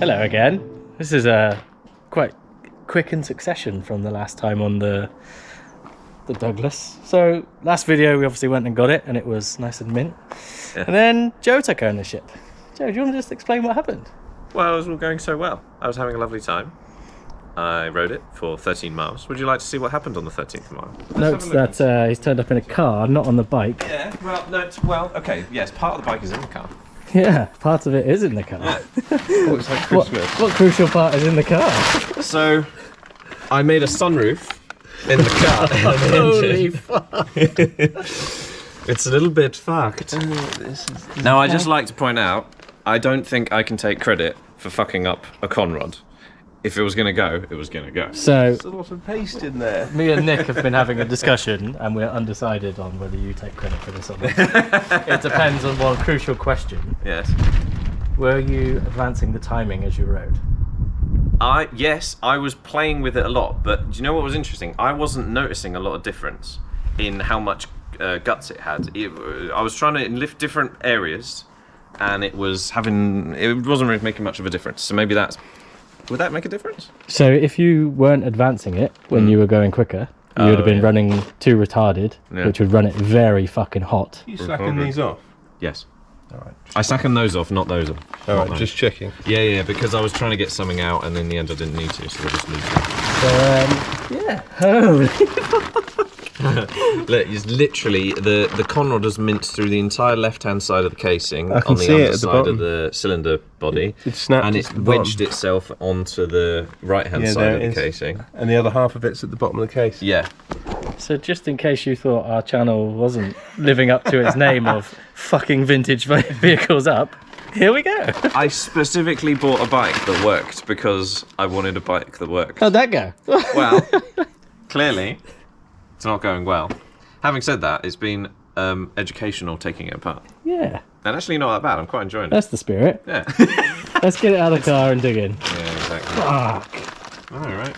Hello again. This is quite quick in succession from the last time on the Douglas. So last video we obviously went and got it and it was nice and mint. Yeah. And then Joe took ownership. Joe, do you want to just explain what happened? Well, it was all going so well. I was having a lovely time. I rode it for 13 miles. Would you like to see what happened on the 13th mile? Notes that he's turned up in a car, not on the bike. Yeah, okay, yes, part of the bike is in the car. Yeah, part of it is in the car. Yeah. Looks like Christmas. What crucial part is in the car? So, I made a sunroof in the car. Holy fuck. It's a little bit fucked. Now, I just like to point out, I don't think I can take credit for fucking up a conrod. If it was going to go, it was going to go. So, there's a lot of paste in there. Me and Nick have been having a discussion and we're undecided on whether you take credit for this or not. It depends on one crucial question. Yes. Were you advancing the timing as you rode? Yes, I was playing with it a lot, but do you know what was interesting? I wasn't noticing a lot of difference in how much guts it had. I was trying to lift different areas and it wasn't really making much of a difference. So maybe would that make a difference? So if you weren't advancing it when you were going quicker, you would have been running too retarded, which would run it very fucking hot. You slacking these off? Yes. Alright. I slackened those off, not those off. Alright, just checking. Yeah, because I was trying to get something out and in the end I didn't need to, so I just lose it. So, yeah. Holy Look, it's literally the conrod has minced through the entire left-hand side of the casing on the underside of the cylinder body, it snapped, and it's wedged itself onto the right-hand side of the casing. And the other half of it's at the bottom of the case. Yeah. So just in case you thought our channel wasn't living up to its name of fucking vintage vehicles up, here we go. I specifically bought a bike that worked because I wanted a bike that worked. How'd that go? Well, clearly, it's not going well. Having said that, it's been educational taking it apart. Yeah. And actually not that bad, I'm quite enjoying it. That's the spirit. Yeah. Let's get it out of the car and dig in. Yeah, exactly. Fuck. Alright.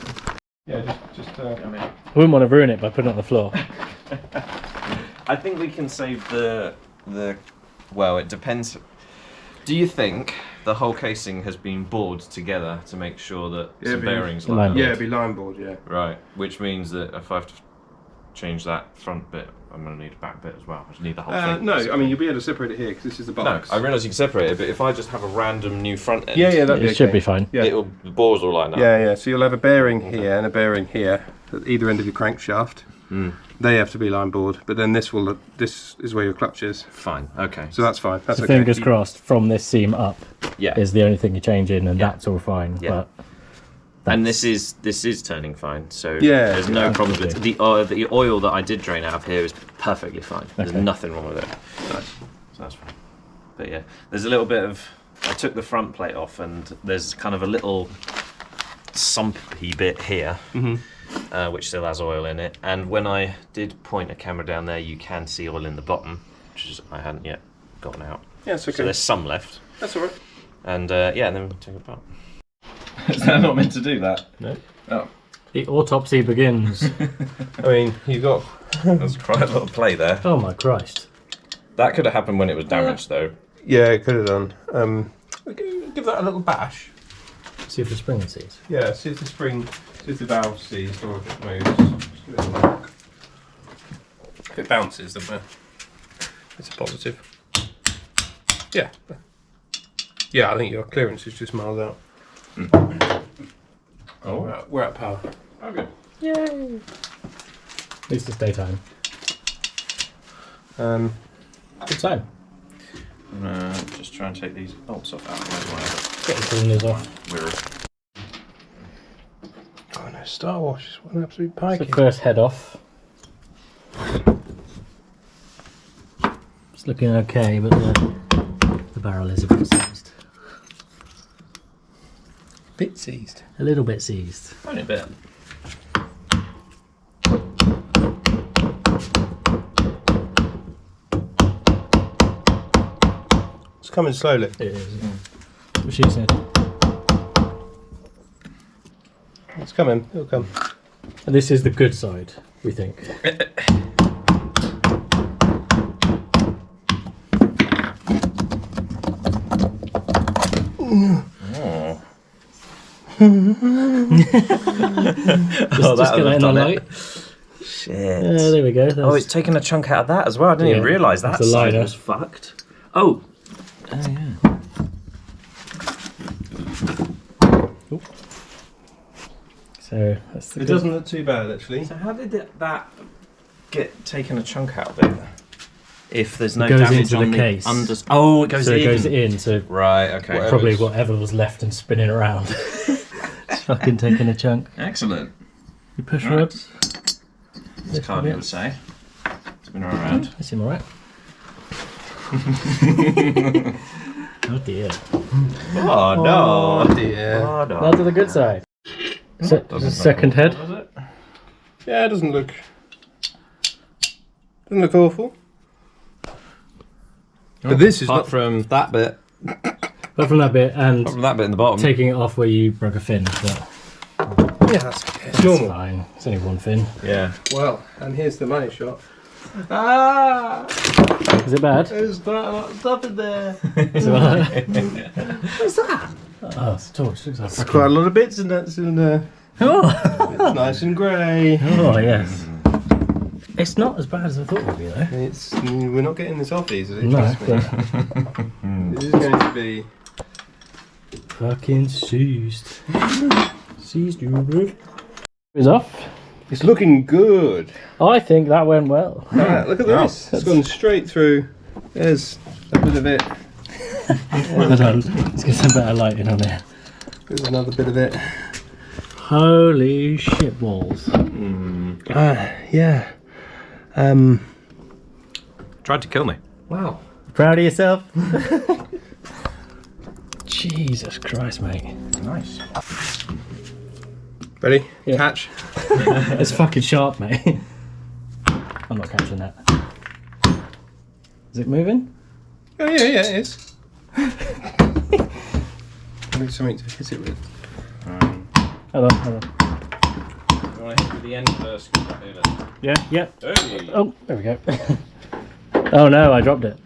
Yeah, just come in. I wouldn't want to ruin it by putting it on the floor. I think we can save the well, it depends. Do you think the whole casing has been bored together to make sure that some bearings line up? Yeah, it'd be line board, yeah. Right, which means that if I have to change that front bit, I'm going to need a back bit as well. I just need the whole thing. No, I mean, you'll be able to separate it here because this is the box. No, I realise you can separate it, but if I just have a random new front end, it should be fine. Yeah. the bores will line up. Yeah, so you'll have a bearing here and a bearing here at either end of your crankshaft. They have to be line board, but then this is where your clutch is. Fine, okay. So that's fine. That's So okay. fingers crossed, from this seam up is the only thing you're changing, and that's all fine. Yeah. But and this is turning fine, so there's no problems with the oil that I did drain out of here is perfectly fine. There's nothing wrong with it. Nice. So that's fine. But yeah, there's a little bit of. I took the front plate off, and there's kind of a little sumpy bit here, which still has oil in it. And when I did point a camera down there, you can see oil in the bottom, which I hadn't yet gotten out. Yeah, it's okay. So there's some left. That's alright. And and then we'll take it apart. Is that not meant to do that? No. Oh. The autopsy begins. I mean, you've got... There's quite a lot of play there. Oh my Christ. That could have happened when it was damaged, though. Yeah, it could have done. Give that a little bash. See if the spring is seized. Yeah, see if the valve's seized or if it moves. Just give it a knock. If it bounces, then it's a positive. Yeah. Yeah, I think your clearance is just miles out. Oh, we're at power. Oh, good. Yay! At least it's daytime. Good time. Just try and take these bolts off out. Get the cylinders off. Oh no, Star Wars is one absolute So pike. first head off. It's looking okay, but the barrel is a bit seized. Bit seized. A little bit seized. Only a bit. It's coming slowly. It is. What she said. It's coming. It'll come. And this is the good side, we think. Just get that in the light. Shit. There we go. Oh, it's taken a chunk out of that as well. I didn't even realise that that's a side liner. was fucked. Oh. Oh, yeah. So that's the It doesn't look too bad actually. So how did that get taken a chunk out of it? If there's no It goes damage into on the case. Oh, it goes So in. it goes in, so Right, okay. probably whatever was left and spinning around. It's fucking taking a chunk. Excellent. You push Right. rods. As Cardi would say. Spin her around. That seems alright. Oh dear. Oh, no. Oh dear. Oh, no. Now to the good side. So, the second head. Does it? Yeah, it doesn't look awful. But this is not from that bit. But from that bit and From that bit in the bottom. taking it off where you broke a fin. But Yeah, that's okay. It's it's normal. fine. It's only one fin. Yeah. Well, and here's the money shot. Is it bad? There's quite a lot of stuff in there. Is it bad? What's that? Oh, it's a torch. Looks like There's quite a lot of bits and that's in there. Oh. It's nice and grey. Oh yes. It's not as bad as I thought it would be though. We're not getting this off easily. No, Trust me. but This is going to be. fucking seized. Seized you, bro. It's off. It's looking good. I think that went well. Look at this. It's gone straight through. There's a bit of it. Hold on. Let's get some better lighting on there. There's another bit of it. Holy shit balls. Yeah. Tried to kill me. Wow. Proud of yourself? Jesus Christ, mate. Nice. Ready? Yeah. Catch. It's fucking sharp, mate. I'm not catching that. Is it moving? Oh yeah, yeah, it is. I need something to hit it with. Hold on, hold on. You want to hit with the end first? Yeah, yeah. Hey. Oh, there we go. Oh no, I dropped it.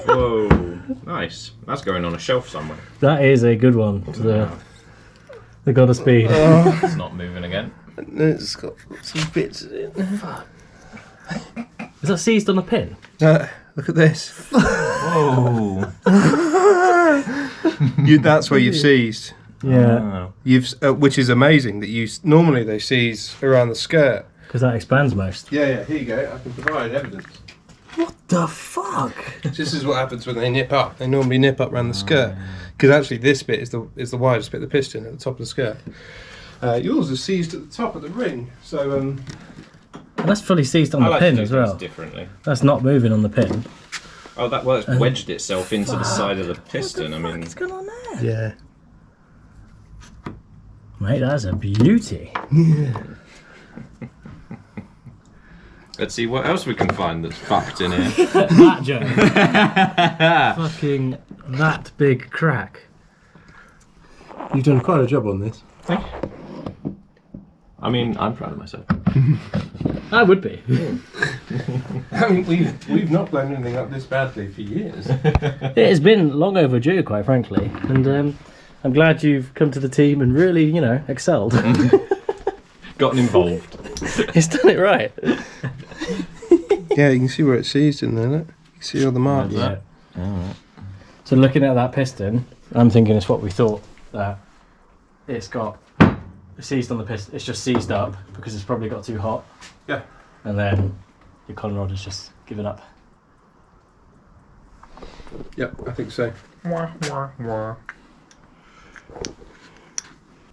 Whoa. Nice. That's going on a shelf somewhere. That is a good one. The God of Speed. It's not moving again. It's got some bits in it. Is that seized on a pin? Look at this. Whoa. That's where you've seized. Yeah, Which is amazing that normally they seize around the skirt. because that expands most. Yeah, here you go. I can provide evidence. What the fuck? This is what happens when they nip up. They normally nip up around the skirt because actually this bit is the widest bit of the piston at the top of the skirt. Yours is seized at the top of the ring, so And that's fully seized on I the like pin to do as things well. differently. That's not moving on the pin. Oh, that it's wedged itself into the side of the piston. I mean, What's going on there? yeah. Mate, that's a beauty. let's see what else we can find that's fucked in here. That joke. Fucking that big crack. You've done quite a job on this. I mean, I'm proud of myself. I would be. I mean, we've not blown anything up this badly for years. It has been long overdue, quite frankly, and I'm glad you've come to the team and really, excelled. Gotten involved. It's done it right. Yeah, you can see where it's seized in there. Look. You can see all the marks. Yeah. So looking at that piston, I'm thinking it's what we thought, that it's got seized on the piston. It's just seized up because it's probably got too hot. Yeah. And then your collar rod has just given up. Yep, I think so.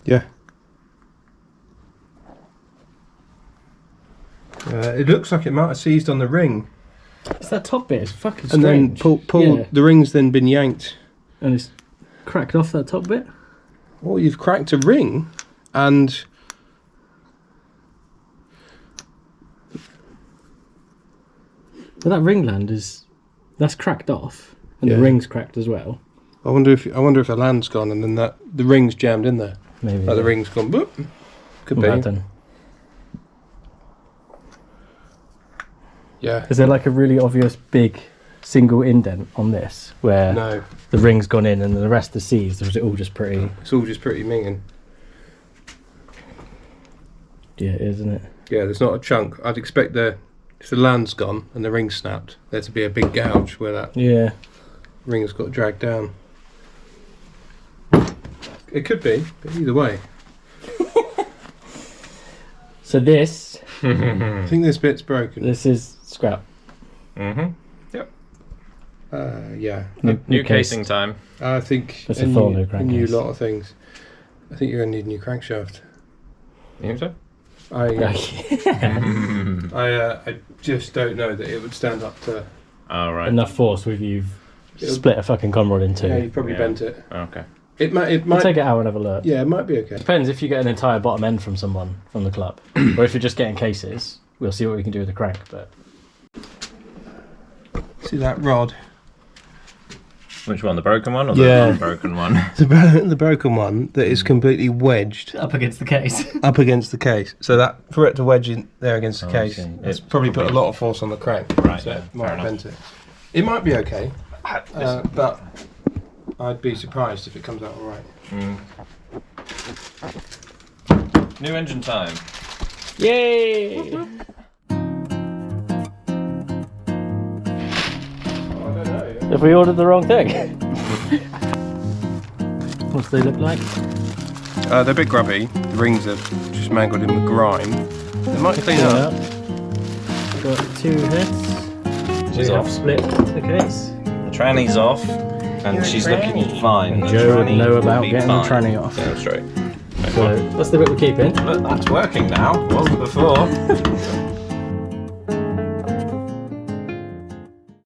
Yeah. It looks like it might have seized on the ring, It's that top bit. It's fucking and strange. then pull. Yeah. The ring's then been yanked. And it's cracked off that top bit. Oh, you've cracked a ring, and But that ringland that's cracked off, and Yeah. the ring's cracked as well. I wonder if the land's gone, and then the ring's jammed in there. Maybe. Like the ring's gone. Boop. Could be. Bad then. Yeah. Is there like a really obvious big single indent on this where No, the ring's gone in and the rest are seized, or is it all just pretty? it's all just pretty minging. Yeah, it is, isn't it? Yeah, there's not a chunk. I'd expect if the land's gone and the ring snapped, there to be a big gouge where that Yeah. ring has got dragged down. It could be, but either way. So this I think this bit's broken. is scrap. Mm-hmm. Yeah. New casing time. I think That's a full new crankcase. lot of things. I think you're going to need a new crankshaft. You think so? I just don't know that it would stand up to. Oh, right. Enough force with you've split a fucking conrod in two. Yeah, you probably Yeah. bent it. Okay. It might. We'll take it out and have a look. Yeah, it might be okay. Depends if you get an entire bottom end from someone from the club, or if you're just getting cases. We'll see what we can do with the crank. But See that rod? Which one? The broken one or Yeah. the non-broken one? The broken one that is completely wedged up against the case. up against the case. So that for it to wedge in there against the Oh, I case, see. it's It probably put probably- a lot of force on the crank. Right, So yeah, it fair might have enough. bent it. It might be okay, but I'd be surprised if it comes out all right. New engine time. Yay! Oh, I don't know. Have we ordered the wrong thing? What's they look like? They're a bit grubby. The rings are just mangled in with grime. They might clean up. We've got two hits. She's We have off. split the case. The tranny's off, and she's looking fine. The Joe would tranny know will about be getting fine. the tranny off. Yeah, that's right. So that's the bit we're keeping. Look, that's working now. Wasn't before.